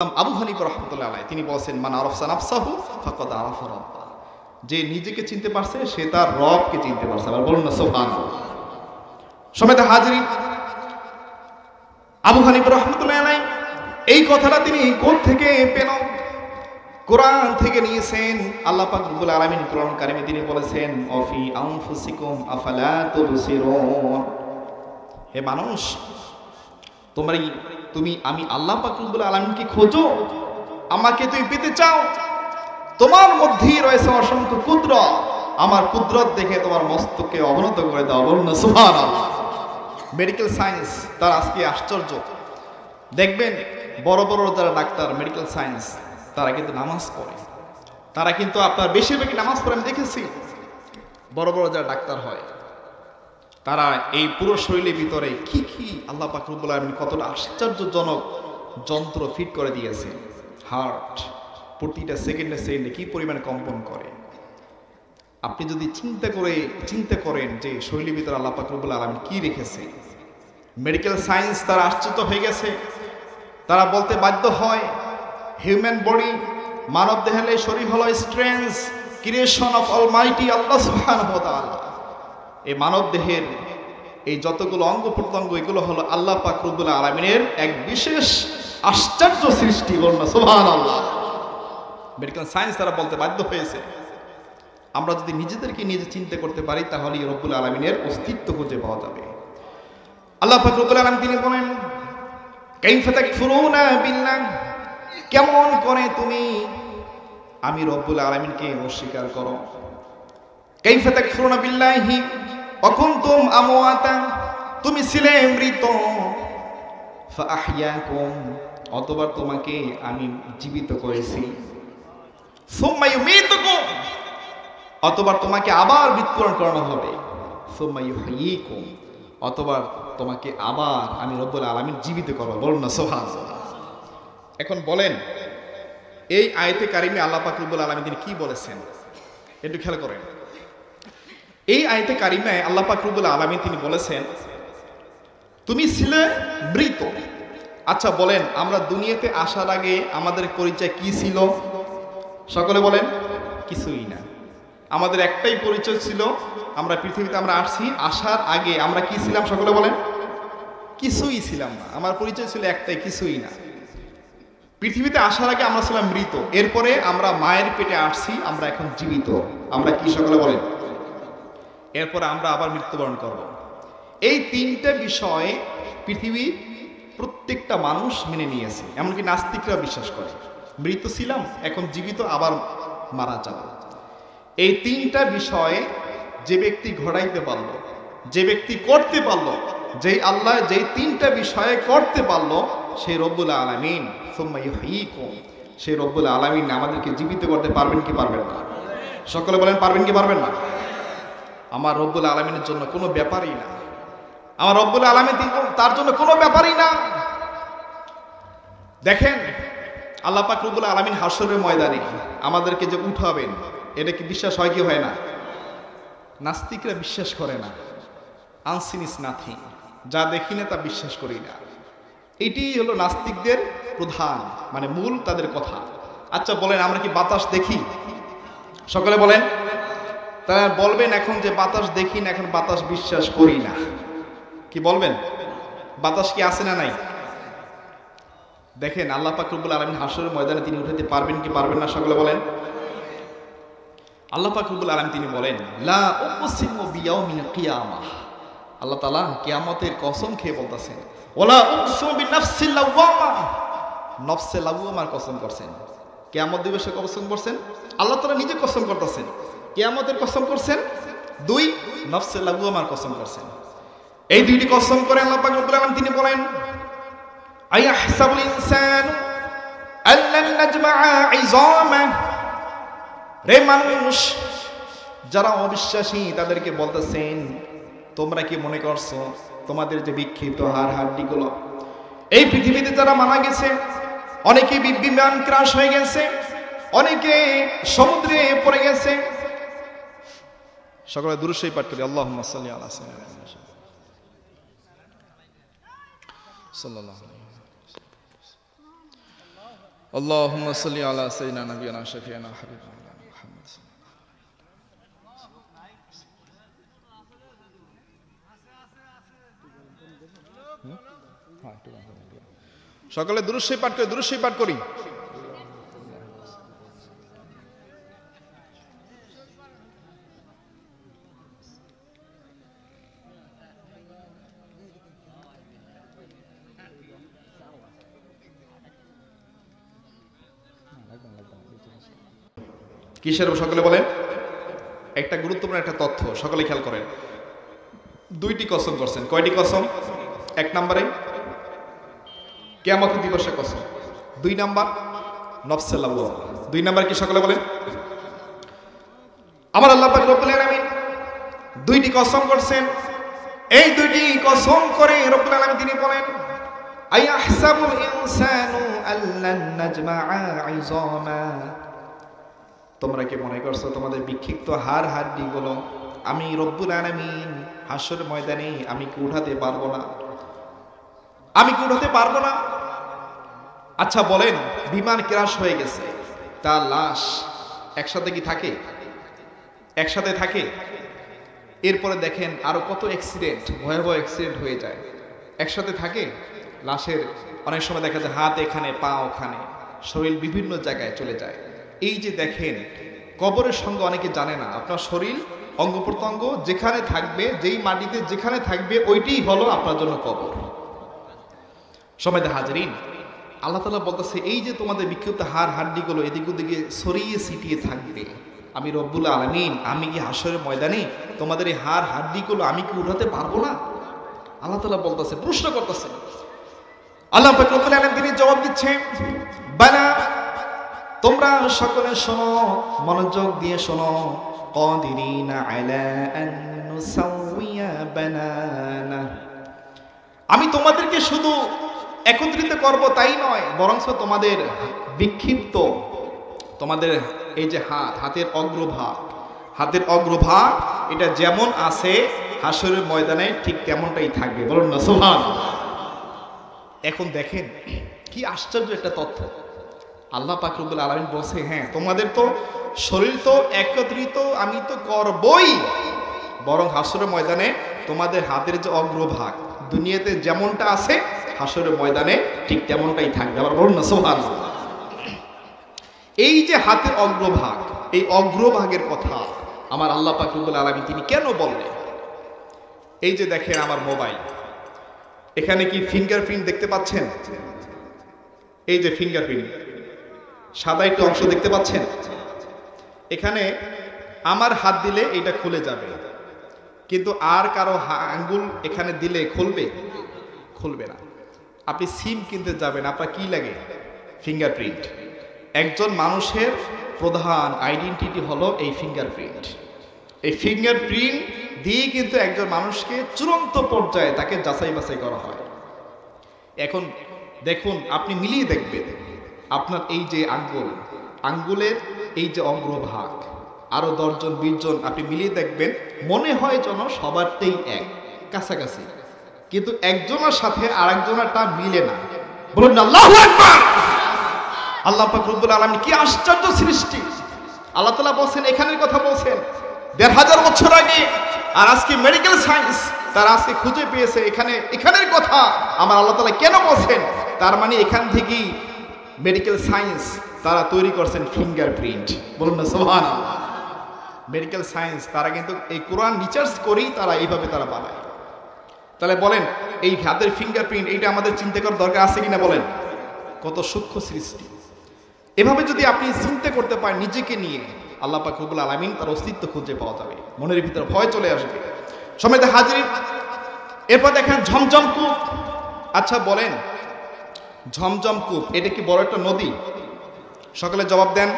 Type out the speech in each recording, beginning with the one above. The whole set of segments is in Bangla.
আবু হানিফা রাহমাতুল্লাহ আলাইহি তিনি বলেন মান আরাফা নাফসাহু ফাকাদ আরাফা রাব্বাহ, যে নিজেকে চিনতে পারছে সে তার রবকে চিনতে পারছে। আবার বলুন না সুবহানাল্লাহ। সমেত হাজিরিন, আবু হানিফা রাহমাতুল্লাহ আলাইহি এই কথাটা তিনি কোন থেকে পেল? কোরআন থেকে নিয়েছেন। আল্লাহ পাক রব্বুল আলামিন কোরআন কারিমে তিনি বলেছেন অফি আনফুসিকুম আফালা তুবসিরুন, হে মানুষ আমি আল্লাহ পাক রব্বুল আলামিনকে খোঁজো, আমাকে তুমি পেতে চাও, তোমার মধ্যেই রয়েছে অসংখ্য কুদরত, আমার কুদরত দেখে তোমার মস্তককে অবনত করে দাও। বলুন না সুবহানাল্লাহ। মেডিকেল সায়েন্স তার আজকে আশ্চর্য। দেখবেন বড় বড় যারা ডাক্তার মেডিকেল সায়েন্স তারা কিন্তু নামাজ পড়ে, তারা কিন্তু আপনার বেশিরভাগই নামাজ পড়ে। আমি দেখেছি বড় বড় যারা ডাক্তার হয় তারা এই পুরো শরীরের ভিতরে কি কি আল্লাহ পাক রব্বুল আলামিন কতটা আশ্চর্যজনক যন্ত্র ফিট করে দিয়েছে। হার্ট প্রতিটা সেকেন্ডে কি পরিমাণ কম্পন করে। আপনি যদি চিন্তা করেন যে শরীরের ভিতরে আল্লাহ পাক রব্বুল আলামিন কি রেখেছে, মেডিকেল সায়েন্স তারা আশ্চর্য হয়ে গেছে। তারা বলতে বাধ্য হয় হিউম্যান বডি, মানব দেহের শরীর হলো স্ট্রেঞ্জ ক্রিয়েশন অফ অলমাইটি আল্লাহ সুবহানাহু ওয়া তাআলা। এই মানব দেহের এই যতগুলো অঙ্গ প্রত্যঙ্গ এগুলো হলো আল্লাহ পাক রব্বুল আলামিনের এক বিশেষ আশ্চর্য সৃষ্টি। বলুন না সুবহানাল্লাহ। মেডিকেল সায়েন্স তারা বলতে বাধ্য হয়েছে। আমরা যদি নিজেদেরকে নিজে চিন্তা করতে পারি তাহলে রব্বুল আলামিনের অস্তিত্ব খুঁজে পাওয়া যাবে। আল্লাহ পাক রব্বুল আলামিন তিনি বলেন কাইফা তাকফুরুনা বিল্লাহ, কেমন করে তুমি আমি রব্বুল আলামিনকে অস্বীকার করো। কাইফা তাকফুরুনা বিল্লাহি ওয়া কুনতুম আমওয়াতা, তুমি ছিলে মৃত, ফাআহইয়াকুম, অতঃপর তোমাকে আমি জীবিত করেছি, সুম্মা ইউমীতুকুম, অতঃপর তোমাকে আবার মৃত্যুবরণ করানো হবে, সুম্মা ইউহয়িকুম, অতঃপর তোমাকে আবার আমি রব্বুল আলামিন জীবিত করব। বলুন না সুবহানাল্লাহ। এখন বলেন এই আয়াতে কারিমে আল্লাহ পাক রব্বুল আলামিন তিনি কি বলেছেন একটু খেয়াল করেন। এই আয়াতে কারিমে আল্লাহ পাক রব্বুল আলামিন তিনি বলেছেন তুমি ছিলে মৃত। আচ্ছা বলেন আমরা দুনিয়াতে আসার আগে আমাদের পরিচয় কি ছিল? সকলে বলেন কিছুই না। আমাদের একটাই পরিচয় ছিল, আমরা পৃথিবীতে আমরা আসছি, আসার আগে আমরা কি ছিলাম? সকলে বলেন কিছুই ছিলাম না। আমার পরিচয় ছিল একটাই, কিছুই না। পৃথিবীতে আসার আগে আমরা ছিলাম মৃত, এরপরে আমরা মায়ের পেটে আসছি, আমরা এখন জীবিত। আমরা কি? সকলে বলেন। এরপরে আমরা আবার মৃত্যুবরণ করব। এই তিনটা বিষয় পৃথিবীর প্রত্যেকটা মানুষ মেনে নিয়েছে, এমনকি নাস্তিকরা বিশ্বাস করে মৃত ছিলাম এখন জীবিত আবার মারা যাব। এই তিনটা বিষয়ে যে ব্যক্তি ঘটাইতে পারলো, যে ব্যক্তি করতে পারলো, যেই আল্লাহ যেই তিনটা বিষয়ে করতে পারলো সেই রব্বুল আলামিন সুম্মা ইউহয়িকুম, সেই রব্বুল আলামিন আমাদেরকে জীবিত করতে পারবেন কি পারবেন না? সকলে বলেন পারবেন কি পারবেন না? আমার রব্বুল আলামিনের জন্য কোনো ব্যাপারই না। আমার রব্বুল আলামিন তার জন্য কোনো ব্যাপারই না। দেখেন আল্লাহ পাক রব্বুল আলামিন হাশরের ময়দানে আমাদেরকে যে উঠাবেন, এটা কি বিশ্বাস হয় কি হয় না? নাস্তিকরা বিশ্বাস করে না। আনসিন ইজ নাথিং, যা দেখি না তা বিশ্বাস করি না। এটি হলো নাস্তিকদের প্রধান মূল তাদের কথা। আচ্ছা বলেন আমরা কি বাতাস দেখি? সকলে বলেন। তারা বলবেন এখন যে বাতাস দেখি না, এখন বাতাস বিশ্বাস করি না। কি বলবেন? বাতাস কি আছে না নাই? দেখেন আল্লাহ পাক রব্বুল আলামিন হাশরের ময়দানে তিনি উঠাতে পারবেন কি পারবেন না? সকলে বলেন। আল্লাহ পাক রব্বুল আলামিন তিনি বলেন লা উকসিমু বিয়াউমিল কিয়ামাহ, আল্লাহ তাআলা কিয়ামতের কসম খেয়ে বলতেছেন ওয়ালা উকসিমু বিনাফসিল লাওয়ামা, নফসে লাওয়ামার কসম করছেন। কিয়ামত দিবসে কসম করছেন, আল্লাহ তাআলা নিজে কসম করতেছেন, কিয়ামতের কসম করছেন, দুই নফসে লাওয়ামার কসম করছেন। এই দুইটি কসম করে আল্লাহ পাক রব্বুল আলামিন তিনি বলেন আয়াহসাবুল ইনসানু আল্লান নাজমা'a 'ইযামা, রে মানুষ যারা অবিশ্বাসী তাদেরকে বলতেছেন তোমরা কি মনে করছো তোমাদের যে বিক্ষিপ্ত হাড়গুলো এই পৃথিবীতে যারা মারা গেছে, অনেকে বিমান ক্রাশ হয়ে গেছে, অনেকে সমুদ্রে পড়ে গেছে। সকলে দুরূদ শরীফ পাঠ করি আল্লাহুম্মা সাল্লি আলা সাল্লাল্লাহু আলাইহি আল্লাহুম্মা সাল্লি আলা সাইয়্যিদিনা নাবিয়িনা শাফিঈনা হাবিবিনা মুহাম্মদ। সকলে দুরূদ শরীফ পাঠ করি, দুরূদ শরীফ পাঠ করি। কিসের সকলে বলেন? একটা গুরুত্বপূর্ণ একটা তথ্য, সকলে খেয়াল করেন। দুইটি কসম করছেন। কয়টি কসম? এক নম্বরে কিয়ামত দিবসের কসম, দুই নাম্বার নফসে লাওয়ামা। দুই নাম্বার কি সকলে বলেন? আমার আল্লাহ পাক রব্বুল আলামিন দুইটি কসম করছেন। এই দুইটি কসম করে রব্বুল আলামিন তিনি বলেন, আয়াহসাবুল ইনসানু আল্লান নাজমাআ ইযামা। তোমরা কি মনে করছো তোমাদের বিক্ষিপ্ত হাড় হাড্ডিগুলো আমি রব্বুল আলামিন হাসর ময়দানে আমি কি উঠাতে পারবো না? আমি কি উঠাতে পারবো না? আচ্ছা বলেন, বিমান ক্র্যাশ হয়ে গেছে, তার লাশ একসাথে কি থাকে? একসাথে থাকে। এরপরে দেখেন আরো কত অ্যাক্সিডেন্ট, ভয়াবহ অ্যাক্সিডেন্ট হয়ে যায়, একসাথে থাকে। লাশের অনেক সময় দেখা যায় হাত এখানে, পা ওখানে, শরীর বিভিন্ন জায়গায় চলে যায়। এই যে দেখেন, কবরের সঙ্গে অনেকে জানে না, আপনার শরীর অঙ্গ প্রত্যঙ্গ যেখানে থাকবে, যেই মাটিতে যেখানে থাকবে, ওইটাই হলো আপনার জন্য কবর। সমাজে হাজিরিন, আল্লাহ তাআলা বলতেছে, এই যে তোমাদের বিক্ষিপ্ত হাড় হাড্ডিগুলো এদিক ওদিকে ছড়িয়ে ছিটিয়ে থাকবে, আমি রব্বুল আলামিন আমি কি হাসরের ময়দানে তোমাদের এই হাড় হাড্ডিগুলো আমি কি উঠাতে পারবো না? আল্লাহ তাআলা বলতেছে, প্রশ্ন করতেছে। আল্লাহ পাক রব্বুল আলামিন তিনি জবাব দিচ্ছে, বালা, তোমরা সকলে শোনো, মনোযোগ দিয়ে শোনো। কাদিরিনা আলা আন নুসাউইয়া বানানা। আমি তোমাদেরকে শুধু একত্রিত করব তাই নয়, বরং তোমাদের বিক্ষিপ্ত, তোমাদের এই যে হাতের অগ্রভাগ এটা যেমন আছে হাসরের ময়দানে ঠিক তেমনটাই থাকবে। বলুন না সুবহানাল্লাহ। এখন দেখেন কি আশ্চর্য একটা তথ্য। আল্লাহ পাক রব্বুল আলামিন বলছে, হ্যাঁ তোমাদের তো শরীর তো একত্রিত আমি তো করবই, বরং হাসরের ময়দানে তোমাদের হাতের যে অগ্রভাগ দুনিয়াতে যেমনটা আছে হাসরের ময়দানে ঠিক তেমনটাই থাকবে। আবার বলুন না সুবহানাল্লাহ। এই যে হাতের অগ্রভাগ, এই অগ্রভাগের কথা আমার আল্লাহ পাক রব্বুল আলামিন তিনি কেন বললেন? এই যে দেখেন আমার মোবাইল, এখানে কি ফিঙ্গারপ্রিন্ট দেখতে পাচ্ছেন? এই যে ফিঙ্গারপ্রিন্ট, সাদা একটু অংশ দেখতে পাচ্ছেন? এখানে আমার হাত দিলে এটা খুলে যাবে, কিন্তু আর কারো আঙ্গুল এখানে দিলে খুলবে? খুলবে না। আপনি সিম কিনতে যাবেন, আপনার কি লাগে? ফিঙ্গারপ্রিন্ট। একজন মানুষের প্রধান আইডেন্টিটি হলো এই ফিঙ্গারপ্রিন্ট। এই ফিঙ্গারপ্রিন্ট দিয়ে কিন্তু একজন মানুষকে চূড়ান্ত পর্যায়ে তাকে যাচাই বাছাই করা হয়। এখন দেখুন, আপনি মিলিয়ে দেখবেন আপনার এই যে আঙ্গুলের এই যে অগ্রভাগ, আরো 10 জন 20 জন আপনি মিলিয়ে দেখবেন, মনে হয় যেন সবারটাই এক, কাছাকাছি, কিন্তু একজনের সাথে আরেকজনেরটা মিলে না। বলুন না আল্লাহু আকবার। আল্লাহ পাক রব্বুল আলামিন কি আশ্চর্য সৃষ্টি। আল্লাহ তাআলা বলেন, এখানের কথা বলেন 1500 বছর আগে, আর আজকে মেডিকেল সায়েন্স তারা আজকে খুঁজে পেয়েছে এখানের কথা আমার আল্লাহ তাআলা কেন বলেন? তার মানে এখান থেকেই মেডিকেল সায়েন্স তারা তৈরি করছেন ফিঙ্গারপ্রিন্ট। বলুন না সুবহানাল্লাহ। মেডিকেল সায়েন্স তারা কিন্তু এই কোরআন রিসার্চ করেই তারা এইভাবে তারা বানায়। তাহলে বলেন, এই হাতের ফিঙ্গারপ্রিন্ট এইটা আমাদের চিন্তা করার দরকার আছে কিনা? বলেন, কত সূক্ষ্ম সৃষ্টি। এভাবে যদি আপনি চিন্তা করতে পারেন নিজেকে নিয়ে, আল্লাহ পাক রব্বুল আলামিন তার অস্তিত্ব খুঁজে পাওয়া যাবে, মনের ভিতরে ভয় চলে আসবে। সমাজে হাজির, এরপর দেখেন ঝমঝম কূপ। আচ্ছা বলেন, ঝমঝম কূপ এটা কি বড় একটা নদী? সকলে জবাব দেন।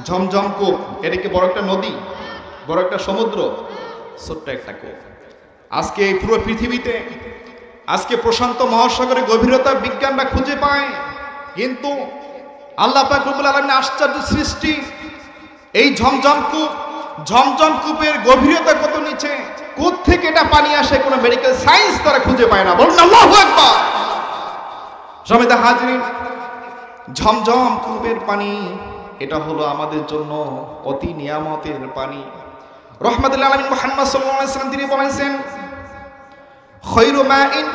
ঝমঝম কূপ এটা কি বড় একটা নদী, বড় একটা সমুদ্র? ছোট্ট একটা কূপ। আজকে এই পুরো পৃথিবীতে আজকে প্রশান্ত মহাসাগরের গভীরতা বিজ্ঞানরা খুঁজে পায়, কিন্তু আল্লাহ পাক রব্বুল আলামিন আশ্চর্য সৃষ্টি। এই ঝমঝম কূপের গভীরতা কত নিচে, কোথা থেকে এটা পানি আসে কোনো মেডিকেল সায়েন্স তারা খুঁজে পায় না। বলুন আল্লাহু আকবার। সমিতা হাজির, ঝমঝম কূপের পানি এটা হলো আমাদের জন্য অতি নিয়ামতের পানি। রহমাতুল আলামিন মুহাম্মদ সাল্লাল্লাহু আলাইহি ওয়াসাল্লাম তিনি বলেছেন, খায়রু মাইন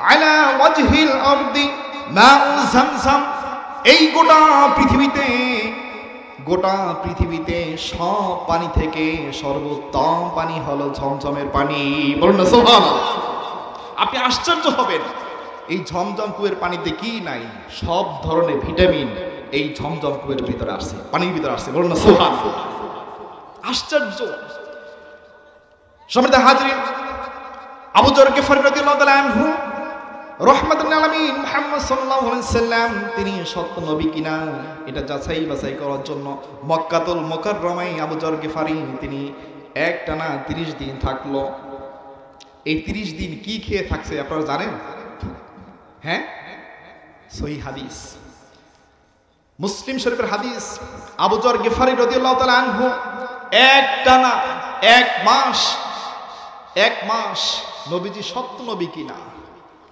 আলা ওয়াজহিল আরদি মাউ zamzam। এই গোটা পৃথিবীতে সব পানি থেকে সর্বোত্তম পানি হলো ঝমঝমের পানি। বলুন না সুবহানাল্লাহ। আপনি আশ্চর্য হবেন, এই ঝমঝম কুয়ের পানিতে কি নাই? সব ধরনের ভিটামিন এই ঝমঝম কুয়ের ভিতরে আসছে, পানির ভিতরে আসছে। বলুন না সুবহানাল্লাহ। আশ্চর্য। সম্মানিত হাজরিন, আবু যর গিফারী রাদিয়াল্লাহু তাআলা আনহু রহমাতুল আলামিন মুহাম্মদ সাল্লাল্লাহু আলাইহি ওয়াসাল্লাম তিনি সত্য নবী কিনা এটা যাচাই বাছাই করার জন্য মক্কাতুল মুকাররমায় আবু যর গিফারী তিনি একটানা 30 দিন থাকলো। এই 30 দিন কি খেয়ে থাকছে আপনারা জানেন? হ্যাঁ, সহিহ হাদিস, মুসলিম শরীফের হাদিস। আবু যর গিফারী রাদিয়াল্লাহু তাআলা আনহু একটানা এক মাস নবীজি সত্য নবী কিনা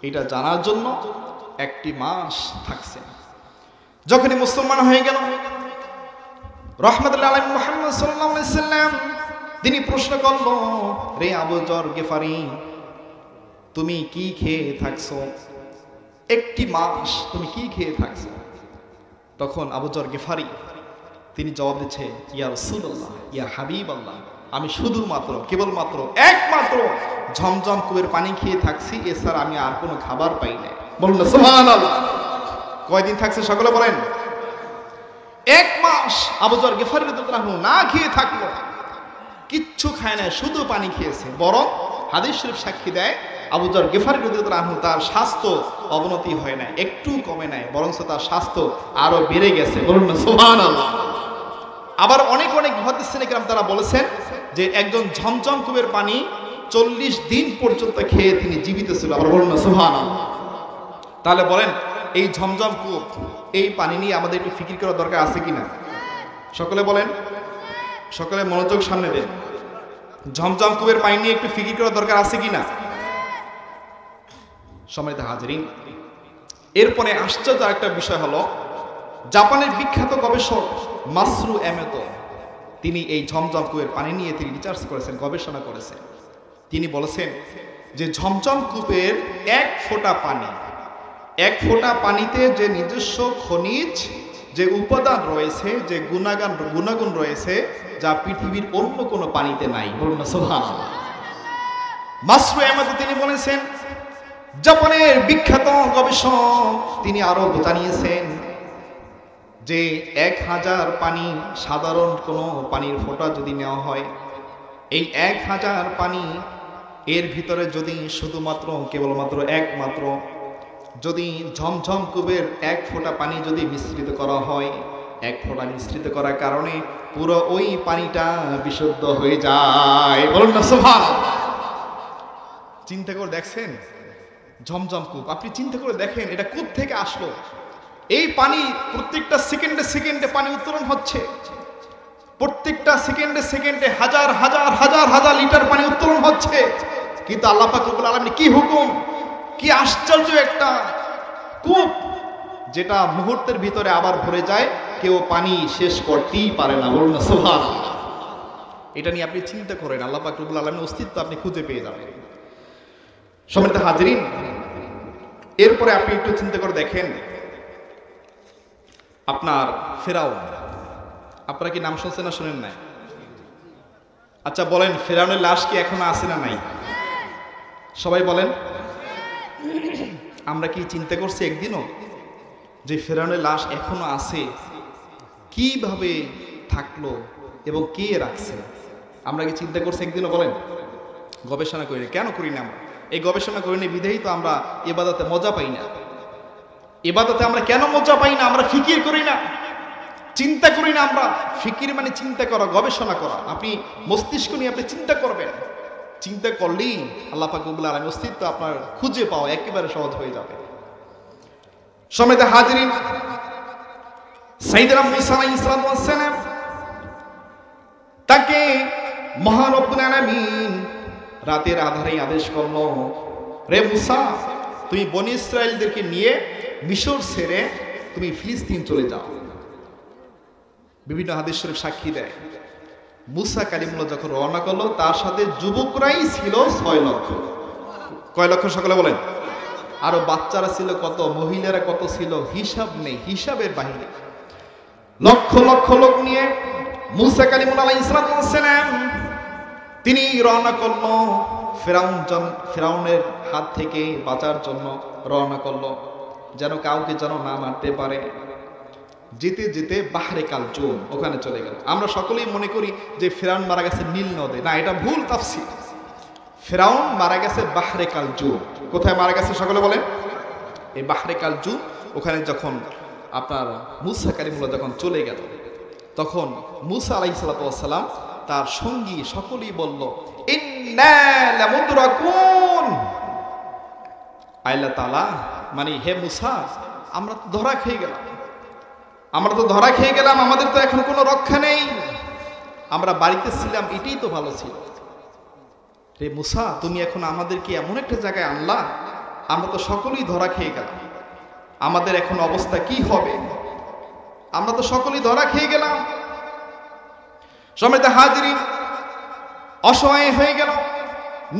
এটা জানার জন্য 1 মাস থাকছেন। যখনই মুসলমান হয়ে গেল, রহমাতুল আলামিন মুহাম্মদ সাল্লাল্লাহু আলাইহি ওয়াসাল্লাম তিনি প্রশ্ন করল, রে আবু যর গিফারী, তুমি কি খেয়ে থাকছো? 1 মাস তুমি কি খেয়ে থাকছো? তখন আবু যর গিফারী তিনি জবাব দিচ্ছে, ইয়া রাসূলুল্লাহ, ইয়া হাবিবাল্লাহ, আমি শুধুমাত্র কেবলমাত্র একমাত্র ঝমঝম কুয়ের পানি খেয়ে থাকছি, এছাড়া আমি আর কোনো খাবার পাই না। বলুন না সুবহানাল্লাহ। কয়দিন থাকছে সকলে বলেন? 1 মাস আবু যর গিফারী রাদিয়াল্লাহু আনহু না খেয়ে থাকলো, কিচ্ছু খায় না, শুধু পানি খেয়েছে। বরং হাদিস শরীফ সাক্ষী দেয় আবু যর গিফারী রাদিয়াল্লাহু আনহু তার স্বাস্থ্য অবনতি হয় না, একটু কমে নাই, বরং তার স্বাস্থ্য আরো বেড়ে গেছে। বলুন না সুবহানাল্লাহ। আবার অনেক মুহাদ্দিসিনে কেরাম তারা বলেছেন যে একজন ঝমঝম কূপের পানি 40 দিন পর্যন্ত খেয়ে তিনি জীবিত ছিল। আবার বলুন না সুবহানাল্লাহ। তাহলে বলেন, এই ঝমঝম কূপ, এই পানি নিয়ে আমাদের একটু ফিকির করার দরকার আছে কিনা? সকলে বলেন, সকলে মনোযোগ সামনে দেন। ঝমঝম কূপের পানি নিয়ে একটু ফিকির করার দরকার আছে কিনা? সম্মানিত হাজিরিন, এরপরে আশ্চর্য একটা বিষয় হলো, জাপানের বিখ্যাত গবেষক মাসরু এমেতো তিনি এই ঝমঝম কূপের পানি নিয়ে তিনি রিসার্চ করেছেন, গবেষণা করেছেন। তিনি বলেছেন যে ঝমঝম কূপের 1 ফোঁটা পানিতে যে নিজস্ব খনিজ, যে উপাদান রয়েছে, যে গুণাগুণ রয়েছে, যা পৃথিবীর অন্য কোনো পানিতে নাই। বলুন না সুবহানাল্লাহ। মাসরু এমেতো তিনি বলেছেন, জাপানের বিখ্যাত গবেষক তিনি আরো জানিয়েছেন যে 1000 পানি, সাধারণ কোনো পানির ফোঁটা যদি নেওয়া হয়, এই 1000 পানি এর ভিতরে যদি শুধুমাত্র কেবলমাত্র একমাত্র যদি ঝমঝম কূপের 1 ফোঁটা পানি যদি মিশ্রিত করা হয়, 1 ফোঁটা মিশ্রিত করার কারণে পুরো ওই পানিটা বিশুদ্ধ হয়ে যায়। বলুন না সুবহানাল্লাহ। চিন্তা করে দেখছেন ঝমঝম কূপ, আপনি চিন্তা করে দেখেন এটা কোথা থেকে আসলো? এই পানি প্রত্যেকটা সেকেন্ডে পানি উত্তোলন হচ্ছে, প্রত্যেকটা সেকেন্ডে হাজার হাজার লিটার পানি উত্তোলন হচ্ছে। কিন্তু আল্লাহ পাক রব্বুল আলামিন কি হুকুম, কি আশ্চর্য একটা কূপ, যেটা মুহূর্তের ভিতরে আবার ভরে যায়, কেউ পানি শেষ করতেই পারে না। বলুন না সুবহানাল্লাহ। এটা নিয়ে আপনি চিন্তা করেন, আল্লাহ পাক রব্বুল আলামিনের অস্তিত্ব আপনি খুঁজে পেয়ে যাবেন। সম্মানিত হাজিরিন, এরপরে আপনি একটু চিন্তা করে দেখেন, আপনার ফেরাউন, আপনারা কি নাম শুনছেন না শুনেন নাই? আচ্ছা বলেন, ফেরাউনের লাশ কি এখনো আছে না নাই? সবাই বলেন। আমরা কি চিন্তা করছি একদিনও যে ফেরাউনের লাশ এখনো আছে? কিভাবে থাকলো এবং কে রাখছে? আমরা কি চিন্তা করছি একদিনও? বলেন। গবেষণা করি না। কেন করি না আমরা? এই গবেষণা করি না বিধায়ী তো আমরা ইবাদতে মজা পাই না। ইবাদতে আমরা কেন মজা পাই না? আমরা ফিকির করি না, চিন্তা করি না। আমরা ফিকির মানে চিন্তা করা, গবেষণা করা। আপনি মস্তিষ্ক নিয়ে আপনি চিন্তা করবেন, চিন্তা করলেই আল্লাহ পাক রব্বুল আলামিনের অস্তিত্ব আপনার খুঁজে পাওয়া একেবারে সহজ হয়ে যাবে। সম্মানিত হাজিরিন, সাইয়েদনা মুসা আলাইহিস সালাম তাকে মহান রব্বুল আলামিন রাতের আধারে আদেশ করলো, রে মুসা, তুমি বনি ইসরাইলদেরকে নিয়ে মিশর ছেড়ে তুমি ফিলিস্তিন চলে যাও। বিভিন্ন হাদিস শরীফ সাক্ষী দেয়, মুসা কালিমুল্লাহ যখন রওনা করলো তার সাথে যুবকরাই ছিল 6 লক্ষ। কয় লক্ষ সকলে বলেন? আরো বাচ্চারা ছিল কত, মহিলারা কত ছিল, হিসাব নেই, হিসাবের বাহিরে। লক্ষ লক্ষ লোক নিয়ে মুসা কালিমুল্লাহ আলাইহিস সালাম তিনি রওনা করলো ফেরাউনের হাত থেকে বাঁচার জন্য রওনা করলো, যেন কাউকে যেন না মারতে পারে। যেতে যেতে বাহরে কালজুম ওখানে চলে গেল। আমরা সকলেই মনে করি যে ফেরাউন মারা গেছে নীল নদে, না, এটা ভুল তাফসীর। ফেরাউন মারা গেছে বাহরে কালজুম। কোথায় মারা গেছে সকলে বলেন? এই বাহরে কালজুম। ওখানে যখন আপনার মুসা কালিমুল্লাহ যখন চলে গেল, তখন মুসা আলাইহিস সালাম তার সঙ্গী সকলেই বলল, ইন্না লামুদরাকুন। আল্লাহ তাআলা মানে, হে মুসা, আমরা তো ধরা খেয়ে গেলাম, আমাদের তো এখন কোনো রক্ষা নেই, আমরা বাড়িতে ছিলাম, এটাই তো ভালো ছিল। রে মুসা, তুমি এখন আমাদেরকে এমন একটা জায়গায় আনলা, আমরা তো সকলেই ধরা খেয়ে গেলাম, আমাদের এখন অবস্থা কি হবে? আমরা তো সকলেই ধরা খেয়ে গেলাম। সমেত হাজিরিন, অসহায় হয়ে গেল,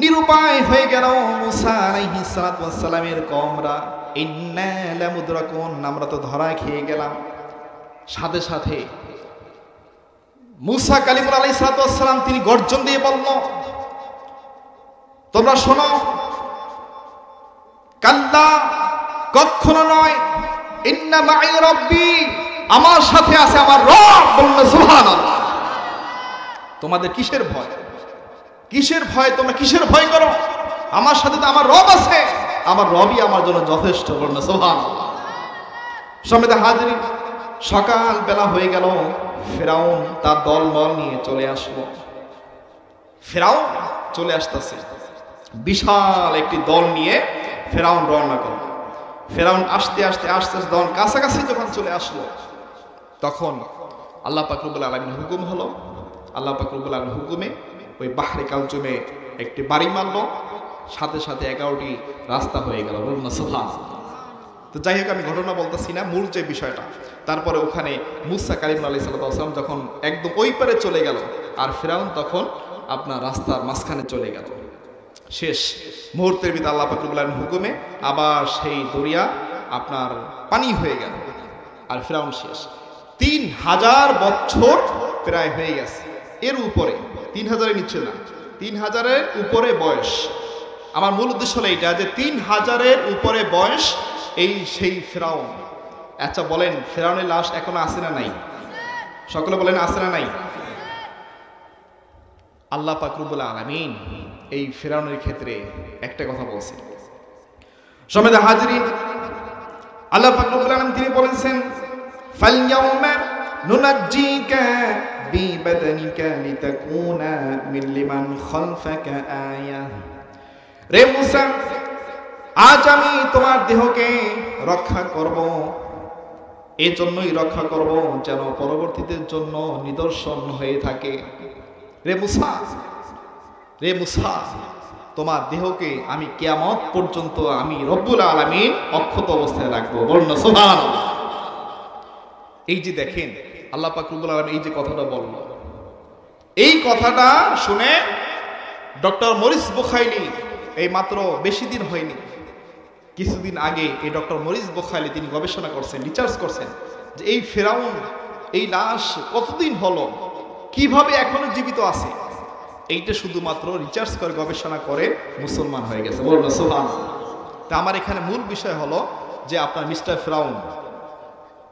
নিরুপায় হয়ে গেল মুসা আলাইহিস সালামের কওমরা। ইন্না লামুদরাকুন, আমরা তো ধরা খেয়ে গেলাম। সাথে সাথে মুসা কালিমুল্লাহ আলাইহিস সালাম তিনি গর্জন দিয়ে বলল, তোমরা শোনো, কাল্লা, কখনো নয়, ইন্না মাই রাব্বি, আমার সাথে আছে আমার রব। বলুন সুবহানাল্লাহ। তোমাদের কিসের ভয়? কিসের ভয়? তোমরা কিসের ভয় করো? আমার সাথে তো আমার রব আছে, আমার রবই আমার জন্য যথেষ্ট। বলুন সুবহানাল্লাহ। সমেত হাজিরিন, সকাল বেলা হয়ে গেল, ফেরাউন তার দলবল নিয়ে চলে আসলো। ফেরাউন চলে আসতেছে, বিশাল একটি দল নিয়ে ফেরাউন রওনা করল। ফেরাউন আস্তে আস্তে দল কাছাকাছি যখন চলে আসলো, তখন আল্লাহ পাক রব্বুল আলামিনের হুকুম হলো। আল্লাহ পাক রব্বুল আলামিনের হুকুমে ওই বাহরে কালজুমে একটি বাড়ি মারলো, সাথে সাথে 11টি রাস্তা হয়ে গেল। বলুন না সুবহানাল্লাহ। তো যাই হোক, আমি ঘটনা বলতেছি না, মূল যে বিষয়টা। তারপরে ওখানে মুসা কালিমুল্লাহ আলাইহিস সালাম যখন একদম ওই পারে চলে গেল, আর ফেরাউন তখন আপনার রাস্তার মাঝখানে চলে গেল। শেষ মুহূর্তের ভিতরে আল্লাহ পাক রব্বুল আলামিনের হুকুমে আবার সেই দরিয়া আপনার পানি হয়ে গেল, আর ফেরাউন শেষ। 3000 বছর প্রায় হয়ে গেছে, এর উপরে 3000-এর নিচে না, 3000-এর উপরে বয়স। আমার মূল উদ্দেশ্য হলো এইটা যে 3000-এর উপরে বয়স এই সেই ফেরাউন। আচ্ছা বলেন, ফেরাউনের লাশ এখনো আছে না নাই? সকলে বলেন, আছে না নাই? আল্লাহ পাক রব্বুল আলামিন এই ফেরাউনের ক্ষেত্রে একটা কথা বলছেন। সমেত হাজিরিন, আল্লাহ পাক রব্বুল আলামিন তিনি বলেছেন, ফালইয়াউমা নুনাজ্জিকা বিবাদানিকা লিতাকুনা মিন লিমান খালফাকা আয়া। রে মুসা, আজ আমি তোমার দেহকে রক্ষা করব, এই জন্যই রক্ষা করব যেন পরবর্তীদের জন্য নিদর্শন হয়ে থাকে। রে মুসা, তোমার দেহকে আমি কিয়ামত পর্যন্ত আমি রব্বুল আলামিন অক্ষত অবস্থায় রাখবো। বলুন না সুবহানাল্লাহ। এই যে দেখেন, আল্লাহ পাক রব্বুল আলামিন এই যে কথাটা বলল, এই কথাটা শুনে ডক্টর মরিস বুখাইলি, এই মাত্র বেশি দিন হয়নি, কিছুদিন আগে এই ডক্টর মরিস বুখাইলি তিনি গবেষণা করছেন, রিসার্চ করছেন যে এই ফেরাউন, এই লাশ কতদিন হলো, কিভাবে এখনো জীবিত আছে। এইটা শুধুমাত্র রিসার্চ করে গবেষণা করে মুসলমান হয়ে গেছে। বলুন সুবহানাল্লাহ। তা আমার এখানে মূল বিষয় হলো যে আপনার মিস্টার ফেরাউন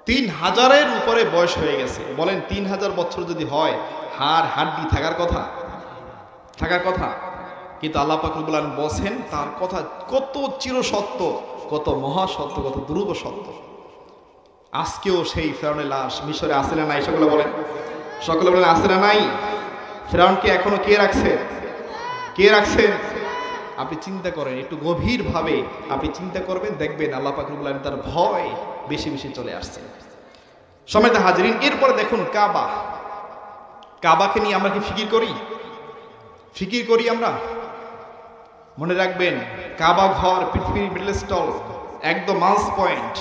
3000-এর উপরে বয়স হয়ে গেছে। বলেন 3000 বছর যদি হয়, হাড় হাড্ডি থাকার কথা, কিন্তু আল্লাহ পাক রব্বুল আলামিন বলেন তার কথা কত চিরসত্য, কত মহাসত্য, কত ধ্রুব সত্য। আজকেও সেই ফেরাউনের লাশ মিশরে আছে না নাই? সকলে বলেন আছে না নাই? ফেরাউনকে এখনো কে রাখছে? আপনি চিন্তা করেন, একটু গভীর ভাবে আপনি চিন্তা করবেন, দেখবেন আল্লাহ পাক রব্বুল আলামিন তার ভয় বেশি বেশি চলে আসছে। সমেত হাজিরিন, এরপরে দেখুন কাবাকে নিয়ে আমরা কি ফিকির করি আমরা? মনে রাখবেন, কাবা ঘর পৃথিবীর মিডল স্টল, একদম মাস পয়েন্ট।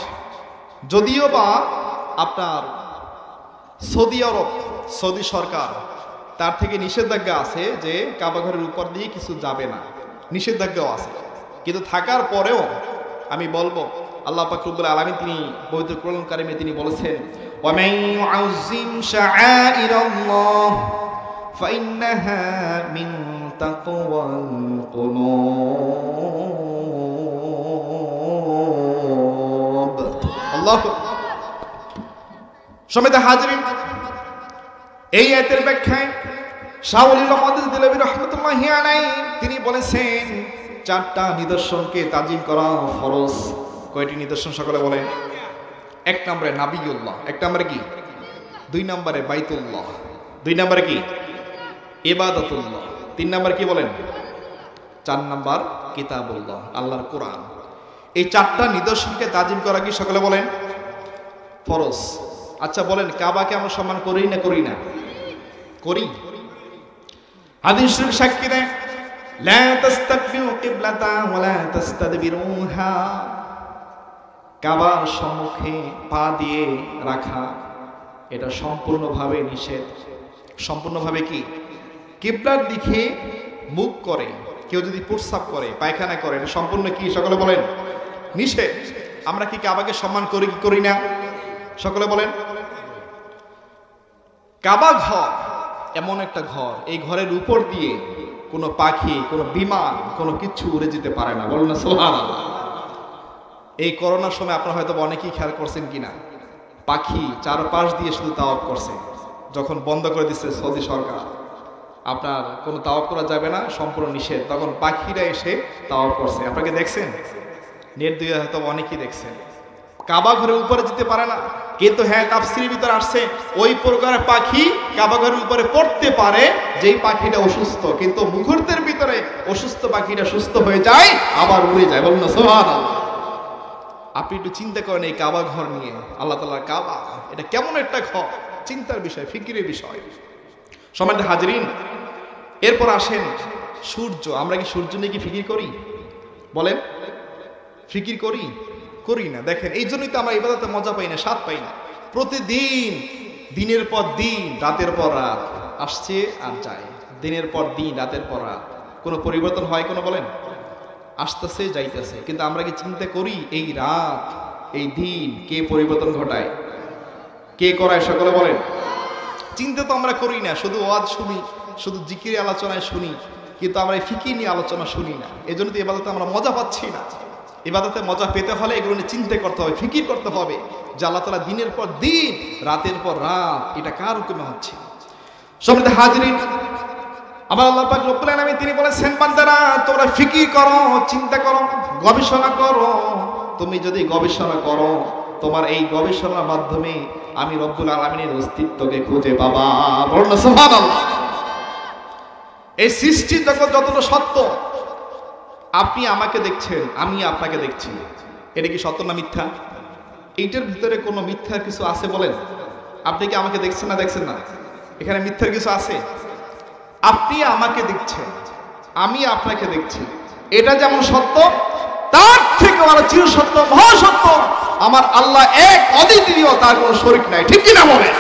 যদিও বা আপনার সৌদি আরব, সৌদি সরকার তার থেকে নিষেধাজ্ঞা আছে যে কাবা ঘরের উপর দিয়ে কিছু যাবে না, নিষেধাজ্ঞাও আছে, কিন্তু থাকার পরেও আমি বলবো আল্লাহ পাক রব্বুল আলামিন তিনি পবিত্র কোরআন কারিমে তিনি বলেছেন ওয়ামান ইউআযিম শাআইরাল্লাহ ফাইন্নাহা মিন তাকওয়াল কুলুব। আল্লাহু সমেত হাজিরিন, এই আয়াতের ব্যাখ্যায় শাহ ওলিউল্লাহ মুহাদ্দিস দিলবি রাহমাতুল্লাহি আলাইহি তিনি বলেছেন চারটা নিদর্শনকে তাজিম করা ফরজ। কয়টি নিদর্শন সকলে বলেন? এক নম্বরে নাবিয়ুল্লাহ, এক নম্বরে কি? দুই নম্বরে বাইতুল্লাহ, দুই নম্বরে কি? ইবাদাতুল্লাহ, তিন নম্বরে কি বলেন? চার নম্বর কিতাবুল্লাহ, আল্লাহর কোরআন। এই চারটা নিদর্শনকে তাজিম করা কি সকলে বলেন? ফরজ। আচ্ছা বলেন, কাবাকে আমরা সম্মান করি না করি না? করি। হাদিস শরীফ সাক্ষী দেয় লা তাস্তাকবিলু কিবলাতা ওয়া লা তাস্তাদবিরুহা, কাবার সম্মুখে পা দিয়ে রাখা এটা সম্পূর্ণভাবে নিষেধ। সম্পূর্ণভাবে কি? কিবলার দিকে মুখ করে কেউ যদি প্রস্রাব করে, পায়খানা করে, এটা সম্পূর্ণ কি সকলে বলেন? নিষেধ। আমরা কি কাবাকে সম্মান করি কি করি না? সকলে বলেন। কাবা ঘর এমন একটা ঘর, এই ঘরের উপর দিয়ে কোনো পাখি, কোনো বিমান, কোনো কিছু উড়ে যেতে পারে না। বলুন না সুবহানাল্লাহ। এই করোনার সময় আপনারা হয়তো অনেকেই খেয়াল করছেন কিনা, পাখি চারপাশ দিয়ে শুধু তাওয়াফ করছে। যখন বন্ধ করে দিচ্ছে সৌদি সরকার, আপনার কোনো তাওয়াফ করা যাবে না, সম্পূর্ণ নিষেধ, তখন পাখিরা এসে তাওয়াফ করছে। আপনাকে দেখছেন? নেট দিয়ে হয়তো অনেকেই দেখছেন। কাবা ঘরের উপরে যেতে পারে না, কিন্তু হ্যাঁ তাফসীরের ভিতরে আসছে ওই প্রকারের পাখি কাবা ঘরের উপরে পড়তে পারে যেই পাখিটা অসুস্থ, কিন্তু মুহূর্তের ভিতরে অসুস্থ পাখিটা সুস্থ হয়ে যায়, আবার উড়ে যায়। বলুন না সুবহানাল্লাহ। আপনি একটু চিন্তা করেন এই কাবা ঘর নিয়ে, আল্লাহ তাআলার কাবা, এটা কেমন একটা ঘর, চিন্তার বিষয়, ফিকিরের বিষয়। সম্মানিত হাজিরিন, এরপর আসেন সূর্য। আমরা কি সূর্য নিয়ে কি ফিকির করি? বলেন, ফিকির করি? করি না। দেখেন, এই জন্যই তো আমরা ইবাদতে মজা পাই না, স্বাদ পাই না। প্রতিদিন দিনের পর দিন, রাতের পর রাত আসছে আর যায়, দিনের পর দিন, রাতের পর রাত, কোনো পরিবর্তন হয় কোনো? বলেন, আসতেছে যাইতেছে। কিন্তু আমরা কি চিন্তা করি এই রাত, এই দিন কে পরিবর্তন ঘটায়, কে করায়? সকলে বলেন। চিন্তা তো আমরা করি না, শুধু ওয়াজ শুনি, শুধু জিকিরের আলোচনায় শুনি, কিন্তু আমরা এই ফিকির নিয়ে আলোচনা শুনি না। এই জন্য তো ইবাদতে আমরা মজা পাচ্ছি না। ইবাদতে মজা পেতে হলে এগুলো নিয়ে চিন্তা করতে হবে, ফিকির করতে হবে যে আল্লাহ তাআলা দিনের পর দিন, রাতের পর রাত এটা কার হুকুমে হচ্ছে। সম্মানিত হাজিরিন, আবার আল্লাহ পাক রব্বুল আলামিন তিনি বলেছেন বান্দারা তোমরা ফিকির করো, চিন্তা করো, গবেষণা করো। তুমি যদি গবেষণা করো, তোমার এই গবেষণার মাধ্যমে আমি রব্বুল আলামিনের অস্তিত্বকে খুঁজে পাবা। বলুন সুবহানাল্লাহ। এই সৃষ্টি জগৎ যতটা সত্য, আপনি আমাকে দেখছেন, আমি আপনাকে দেখছি, এটা কি সত্য না মিথ্যা? এইটার ভিতরে কোনো মিথ্যার কিছু আছে? বলেন। আপনি কি আমাকে দেখছেন না দেখছেন না? এখানে মিথ্যার কিছু আছে? আপনি আমাকে দেখছেন, আমি আপনাকে দেখছি, এটা যেমন সত্য, তার থেকে আমার চির সত্য, মহাসত্য আমার আল্লাহ এক, অদ্বিতীয়, তার কোনো শরীক নাই। ঠিক কিনা বলেন?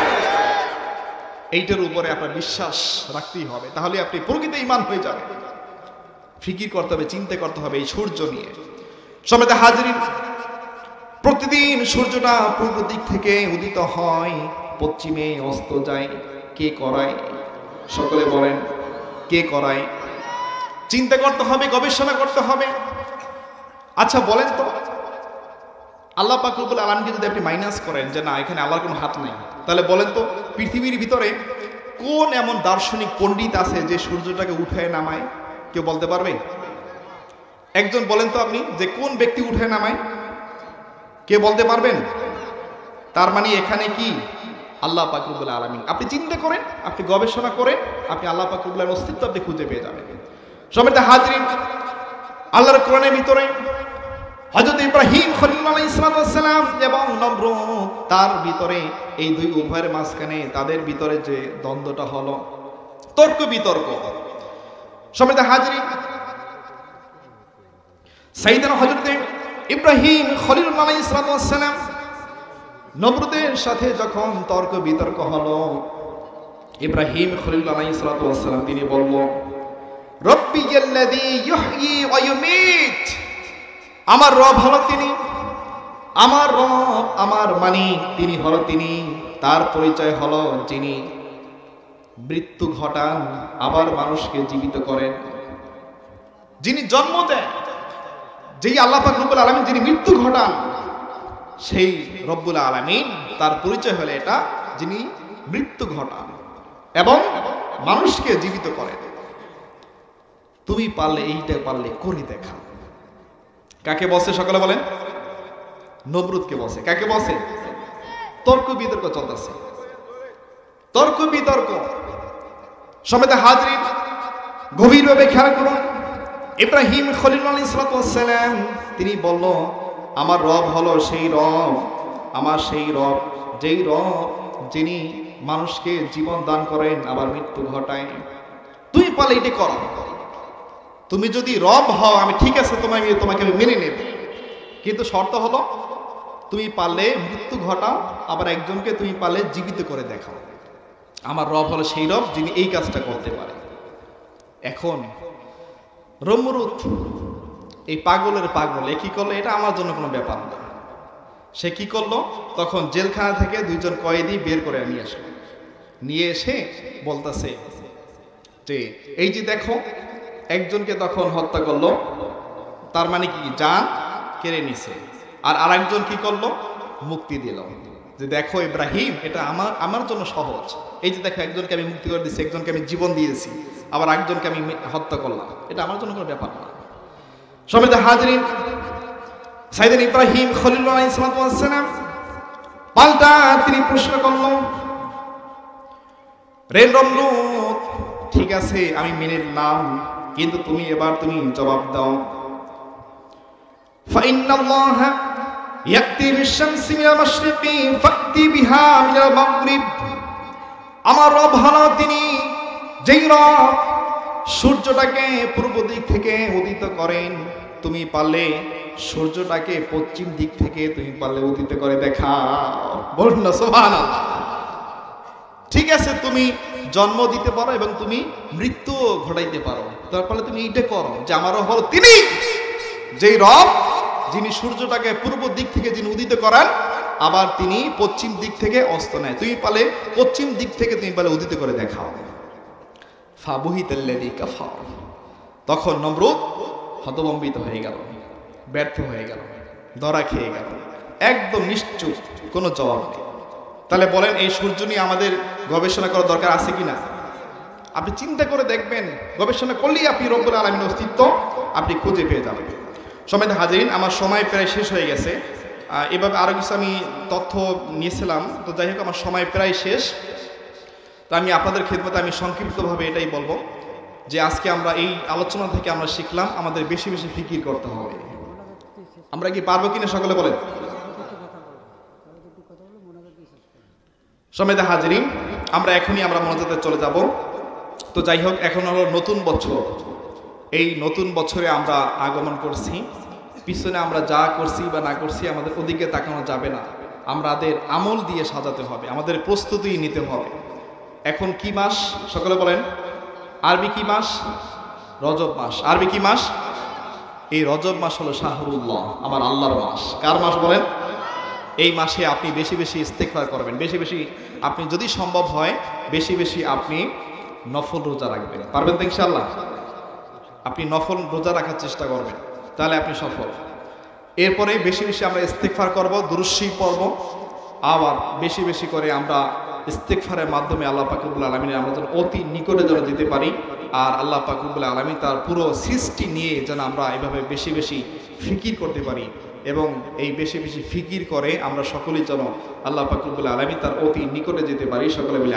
এইটার উপরে আপনার বিশ্বাস রাখতেই হবে, তাহলে আপনি প্রকৃত ঈমান হয়ে যাবেন। ফিকির করতে হবে, চিন্তা করতে হবে এই সূর্য নিয়ে। সম্মানিত হাজিরিন, প্রতিদিন সূর্যটা পূর্ব দিক থেকে উদিত হয়, পশ্চিমে অস্ত যায়। কে করায়? সকলে বলেন, কে করায়? চিন্তা করতে হবে, গবেষণা করতে হবে। আচ্ছা বলেন তো, আল্লাহ পাক রব্বুল আলামিনকে যদি আপনি মাইনাস করেন যে না এখানে আল্লাহর কোনো হাত নেই, তাহলে বলেন তো পৃথিবীর ভিতরে কোন এমন দার্শনিক পণ্ডিত আছে যে সূর্যটাকে উঠায় নামায়? কেউ বলতে পারবে? একজন বলেন তো আপনি, যে কোন ব্যক্তি উঠায় নামায়? কে বলতে পারবেন? তার মানে এখানে কি আল্লাহ পাক রব্বুল আলামিন। আপনি চিন্তা করেন, আপনি গবেষণা করেন, আপনি আল্লাহ পাক রব্বুল আলামিনের অস্তিত্ব আপনি খুঁজে পেয়ে যাবেন। সম্মানিত হাজিরিন, আল্লাহর কোরআনের ভিতরে হযরত ইব্রাহিম খলিলুল্লাহ আলাইহিস সালাম এবং নমরুদ, তার ভিতরে এই দুই উভয়ের মাঝখানে তাদের ভিতরে যে দ্বন্দ্বটা হলো, তর্ক বিতর্ক। সম্মানিত হাজিরিন, সাইয়েদনা হযরত ইব্রাহিম খলিলুল্লাহ আলাইহিস সালাম নমরুদের সাথে যখন তর্ক বিতর্ক হলো, ইব্রাহিম খলিলুল্লাহ আলাইহিস সালাতু ওয়াস সালাম তিনি বলল, রব্বিয়াল্লাযী ইউহয়ী ওয়া ইউমীত, আমার রব হলো তিনি, আমার রব আমার মালিক তিনি হলো তিনি। তার পরিচয় হলো যিনি মৃত্যু ঘটান আবার মানুষকে জীবিত করেন, যিনি জন্ম দেন, যেই আল্লাহ পাক রব্বুল আলামিন যিনি মৃত্যু ঘটান, সেই রব্বুল আলামিন তার পরিচয় হলো এটা, যিনি মৃত্যু ঘটান এবং মানুষকে জীবিত করেন। তুমি পারলে এইটা পারলে করে দেখা। কাকে বসে সকলে বলেন? নমরুদকে বসে। কাকে বসে? তর্ক বিতর্ক চলতেছে, তর্ক বিতর্ক। সমেত হাজরিন গভীরভাবে খেয়াল করুন। ইব্রাহিম খলিলুল্লাহ আলাইহিস সালাতু ওয়াস সালাম তিনি বলল, আমার রব হলো সেই রব, আমার সেই রব যেই রব যিনি মানুষকে জীবন দান করেন আবার মৃত্যু ঘটায়। তুমি পারলে এটি করো। তুমি যদি রব হও আমি ঠিক আছে, তোমাকে আমি মেনে নেব, কিন্তু শর্ত হলো তুমি পারলে মৃত্যু ঘটাও, আবার একজনকে তুমি পারলে জীবিত করে দেখাও। আমার রব হলো সেই রব যিনি এই কাজটা করতে পারে। এখন নমরুদ এই পাগলের পাগল কি করলো? এটা আমার জন্য কোনো ব্যাপার না। সে কি করলো? তখন জেলখানা থেকে দুইজন কয়েদি বের করে নিয়ে আসলো। নিয়ে এসে বলতেছে যে এই যে দেখো, একজনকে তখন হত্যা করলো, তার মানে কি জান কেড়ে নিছে, আর আরেকজন কি করলো? মুক্তি দিল। যে দেখো ইব্রাহিম, এটা আমার জন্য সহজ। এই যে দেখো, একজনকে আমি মুক্তি করে দিয়েছি, একজনকে আমি জীবন দিয়েছি, আবার একজনকে আমি হত্যা করলাম, এটা আমার জন্য কোনো ব্যাপার না। সমিত হাজরিন, সাইয়েদনা ইব্রাহিম খলিলুল্লাহ আলাইহিস সালাতু ওয়াস সালাম পাল্টা তিনি প্রশ্ন করলেন, রে নমরুদ, ঠিক আছে আমি মেনে নিলাম, কিন্তু তুমি জবাব দাও। ফাইন্নাল্লাহা ইয়াতি বিশ-শামসি মিনাল মাশরিকি ফাতি বিহা মিনাল মাগরিব, আমার রব হলো তিনি যেই রব সূর্যটাকে পূর্ব দিক থেকে উদিত করেন, তুমি পারলে সূর্যটাকে পশ্চিম দিক থেকে তুমি পারলে উদিত করে দেখাও। বলুন না সুবহানাল্লাহ। ঠিক আছে, তুমি জন্ম দিতে পারো এবং তুমি মৃত্যু ঘটাইতে পারো, তারপরে তুমি এইটা করো যে আমার রব হলো তিনি যেই রব যিনি সূর্যটাকে পূর্ব দিক থেকে যিনি উদিত করেন, আবার তিনি পশ্চিম দিক থেকে অস্ত নেয়। তুমি পারলে পশ্চিম দিক থেকে তুমি পারলে উদিত করে দেখাও। ফাবুহিতাল্লাযী কাফার, তখন নমরুদ হতভম্বিত হয়ে গেল, ব্যর্থ হয়ে গেল, ধরা খেয়ে গেল, একদম নিশ্চুপ, কোনো জবাব নেই। তাহলে বলেন, এই সূর্য নিয়ে আমাদের গবেষণা করার দরকার আছে কিনা? আপনি চিন্তা করে দেখবেন, গবেষণা করলেই আপনি রব্বুল আলামিনের অস্তিত্ব আপনি খুঁজে পেয়ে যাবেন। সমেত হাজিরিন, আমার সময় প্রায় শেষ হয়ে গেছে। এভাবে আরও কিছু আমি তথ্য নিয়েছিলাম, তো যাই হোক আমার সময় প্রায় শেষ। তো আমি আপনাদের খেদমতে আমি সংক্ষিপ্তভাবে এটাই বলবো যে আজকে আমরা এই আলোচনা থেকে আমরা শিখলাম আমাদের বেশি বেশি ফিকির করতে হবে। আমরা কি পারবো কিনা সকলে বলেন? সমেত হাজিরিন, আমরা এখনই মনোজাতে চলে যাব। তো যাই হোক, এখন হলো নতুন বছর। এই নতুন বছরে আমরা আগমন করছি। পিছনে আমরা যা করছি বা না করছি আমাদের ওদিকে তাকানো যাবে না, আমাদের আমল দিয়ে সাজাতে হবে, আমাদের প্রস্তুতি নিতে হবে। এখন কি মাস সকলে বলেন? আরবি কি মাস? রজব মাস। আরবি কি মাস? এই রজব মাস হলো শাহরুল্লাহ, আমার আল্লাহর মাস। কার মাস বলেন? এই মাসে আপনি বেশি বেশি ইস্তেগফার করবেন, বেশি বেশি আপনি যদি সম্ভব হয় বেশি বেশি আপনি নফল রোজা রাখবেন। পারবেন তো ইনশাআল্লাহ? আপনি নফল রোজা রাখার চেষ্টা করবেন, তাহলে আপনি সফল। এরপরে বেশি বেশি আমরা ইস্তেগফার করব, দুরূদ শরীফ পড়ব, আবার বেশি বেশি করে আমরা ইস্তেগফারের মাধ্যমে আল্লাহ পাক রব্বুল আলামিনের আমরা যেন অতি নিকটে যেন যেতে পারি। আর আল্লাহ পাক রব্বুল আলামিন তার পুরো সৃষ্টি নিয়ে যেন আমরা এভাবে বেশি বেশি ফিকির করতে পারি, এবং এই বেশি বেশি ফিকির করে আমরা সকলেই যেন আল্লাহ পাক রব্বুল আলামিন তার অতি নিকটে যেতে পারি। সকলে মিলে